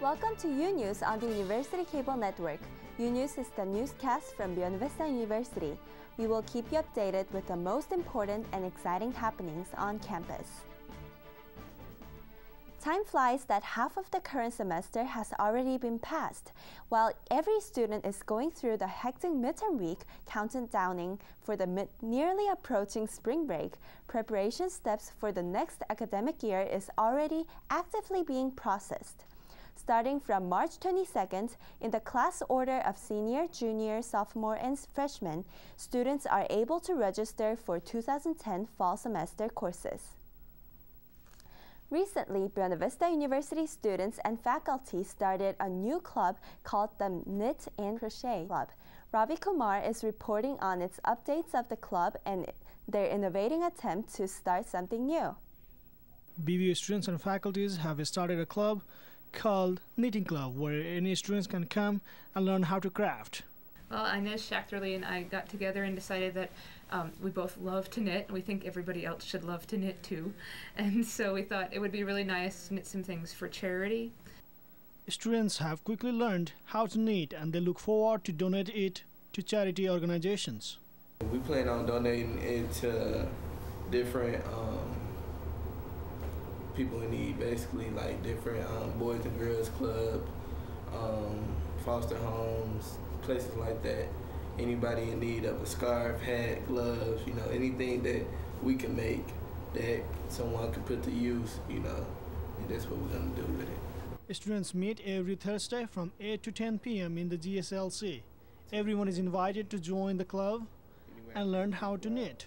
Welcome to UNEWS on the University Cable Network. UNEWS is the newscast from Buena Vista University. We will keep you updated with the most important and exciting happenings on campus. Time flies that half of the current semester has already been passed. While every student is going through the hectic midterm week, countdowning for the nearly approaching spring break, preparation steps for the next academic year is already actively being processed. Starting from March 22nd, in the class order of senior, junior, sophomore, and freshman, students are able to register for 2010 fall semester courses. Recently, Buena Vista University students and faculty started a new club called the Knit and Crochet Club. Ravi Kumar is reporting on its updates of the club and their innovating attempt to start something new. BVU students and faculties have started a club called Knitting Club, where any students can come and learn how to craft. Well, Inez Schachterly and I got together and decided that we both love to knit, and we think everybody else should love to knit too. And so we thought it would be really nice to knit some things for charity. Students have quickly learned how to knit, and they look forward to donate it to charity organizations. We plan on donating it to different people in need, basically like different Boys and Girls Club, foster homes, places like that. Anybody in need of a scarf, hat, gloves, anything that we can make that someone can put to use, and that's what we're going to do with it. Students meet every Thursday from 8 to 10 p.m. in the GSLC. Everyone is invited to join the club and learn how to knit.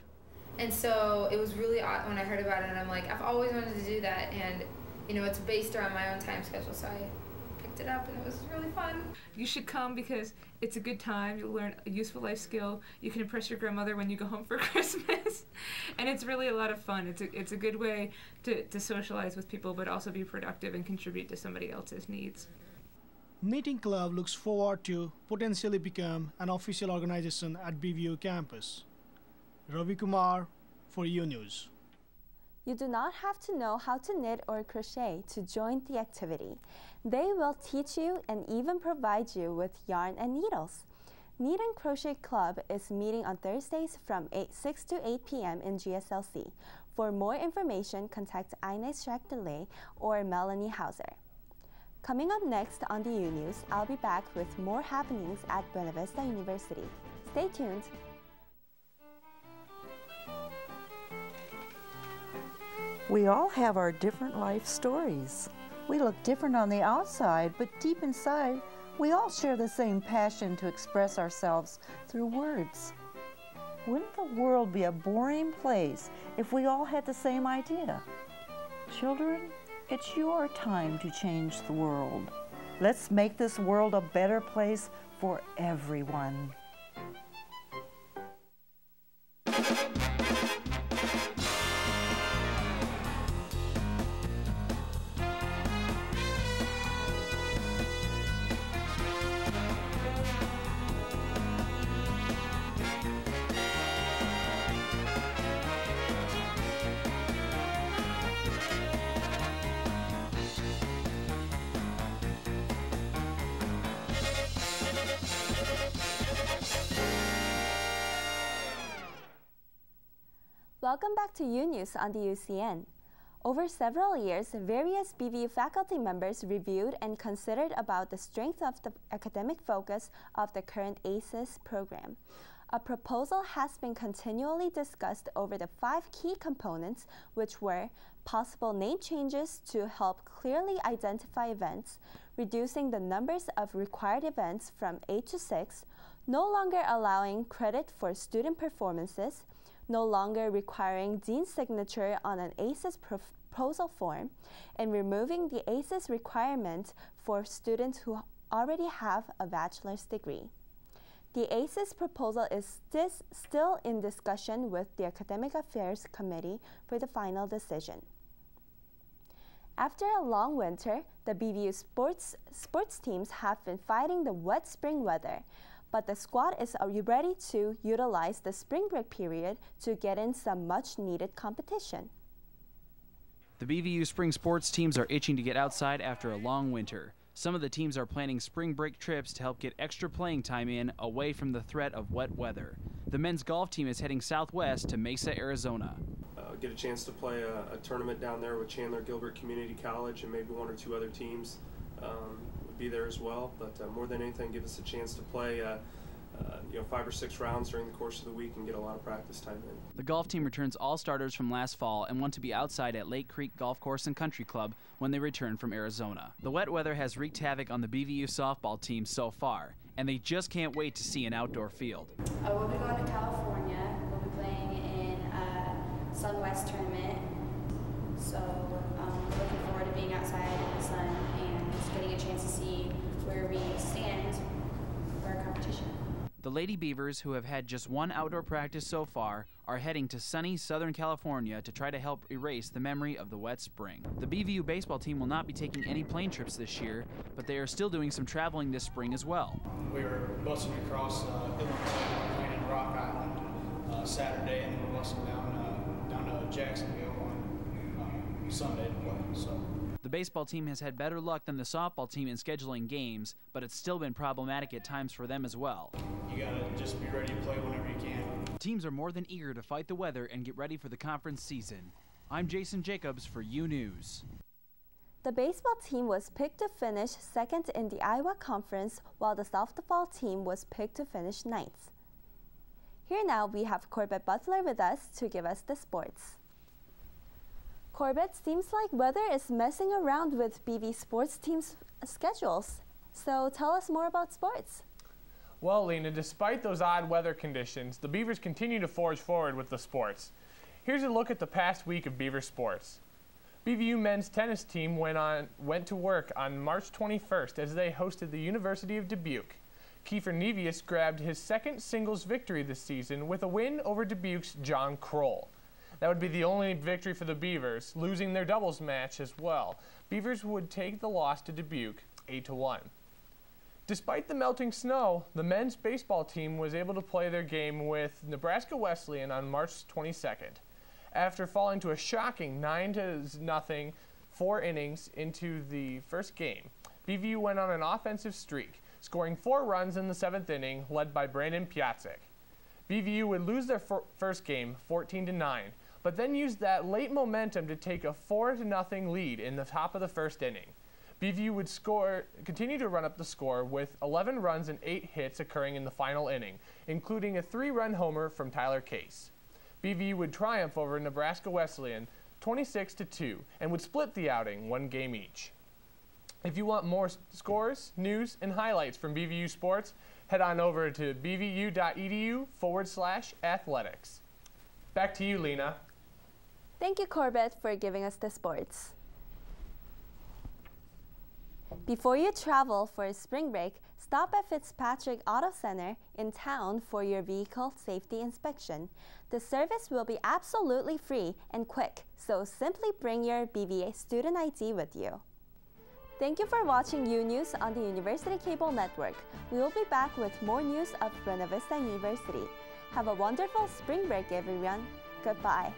And so it was really odd when I heard about it, and I'm like, I've always wanted to do that, and it's based around my own time schedule, so I picked it up and it was really fun. You should come because it's a good time. You'll learn a useful life skill. You can impress your grandmother when you go home for Christmas. And it's really a lot of fun. It's a good way to socialize with people, but also be productive and contribute to somebody else's needs. Knitting Club looks forward to potentially become an official organization at BVU campus. Ravi Kumar for UNEWS. You do not have to know how to knit or crochet to join the activity. They will teach you and even provide you with yarn and needles. Knit and Crochet Club is meeting on Thursdays from 6 to 8 p.m. in GSLC. For more information, contact Inez Schachterly or Melanie Hauser. Coming up next on the UNEWS, I'll be back with more happenings at Buena Vista University. Stay tuned. We all have our different life stories. We look different on the outside, but deep inside, we all share the same passion to express ourselves through words. Wouldn't the world be a boring place if we all had the same idea? Children, it's your time to change the world. Let's make this world a better place for everyone. Welcome back to UNEWS on the UCN. Over several years, various BVU faculty members reviewed and considered about the strength of the academic focus of the current ACES program. A proposal has been continually discussed over the 5 key components, which were possible name changes to help clearly identify events, reducing the numbers of required events from 8 to 6, no longer allowing credit for student performances, no longer requiring dean's signature on an ACES proposal form, and removing the ACES requirement for students who already have a bachelor's degree. The ACES proposal is still in discussion with the Academic Affairs Committee for the final decision. After a long winter, the BVU sports teams have been fighting the wet spring weather, but the squad is ready to utilize the spring break period to get in some much-needed competition. The BVU spring sports teams are itching to get outside after a long winter. Some of the teams are planning spring break trips to help get extra playing time in away from the threat of wet weather. The men's golf team is heading southwest to Mesa, Arizona. Get a chance to play a tournament down there with Chandler Gilbert Community College, and maybe one or two other teams would be there as well. But more than anything, give us a chance to play 5 or 6 rounds during the course of the week and get a lot of practice time in. The golf team returns all starters from last fall and want to be outside at Lake Creek Golf Course and Country Club when they return from Arizona. The wet weather has wreaked havoc on the BVU softball team so far, and they just can't wait to see an outdoor field. We'll be going to California. We'll be playing in a Sun West tournament. So looking forward to being outside in the sun and just getting a chance to see where we stand for our competition. The Lady Beavers, who have had just one outdoor practice so far, are heading to sunny Southern California to try to help erase the memory of the wet spring. The BVU baseball team will not be taking any plane trips this year, but they are still doing some traveling this spring as well. We were busing across Illinois, playing in Rock Island Saturday, and then we're busing down to Jacksonville on Sunday to play. So. The baseball team has had better luck than the softball team in scheduling games, but it's still been problematic at times for them as well. You gotta just be ready to play whenever you can. Teams are more than eager to fight the weather and get ready for the conference season. I'm Jason Jacobs for UNEWS. The baseball team was picked to finish second in the Iowa Conference, while the softball team was picked to finish ninth. Here now we have Corbett Butler with us to give us the sports. Corbett, seems like weather is messing around with BV sports teams' schedules. So tell us more about sports. Well, Lena, despite those odd weather conditions, the Beavers continue to forge forward with the sports. Here's a look at the past week of Beaver sports. BVU men's tennis team went to work on March 21st as they hosted the University of Dubuque. Kiefer Nevius grabbed his second singles victory this season with a win over Dubuque's John Kroll. That would be the only victory for the Beavers, losing their doubles match as well. Beavers would take the loss to Dubuque 8-1. Despite the melting snow, the men's baseball team was able to play their game with Nebraska Wesleyan on March 22nd. After falling to a shocking 9-0 4 innings into the first game, BVU went on an offensive streak, scoring 4 runs in the 7th inning, led by Brandon Piatzek. BVU would lose their first game 14-9, but then used that late momentum to take a 4-0 lead in the top of the first inning. BVU would continue to run up the score with 11 runs and 8 hits occurring in the final inning, including a 3-run homer from Tyler Case. BVU would triumph over Nebraska Wesleyan 26-2 and would split the outing 1 game each. If you want more scores, news, and highlights from BVU sports, head on over to bvu.edu/athletics. Back to you, Lena. Thank you, Corbett, for giving us the sports. Before you travel for a spring break, stop at Fitzpatrick Auto Center in town for your vehicle safety inspection. The service will be absolutely free and quick, so simply bring your BVA student ID with you. Thank you for watching UNews on the University Cable Network. We will be back with more news of Buena Vista University. Have a wonderful spring break, everyone. Goodbye.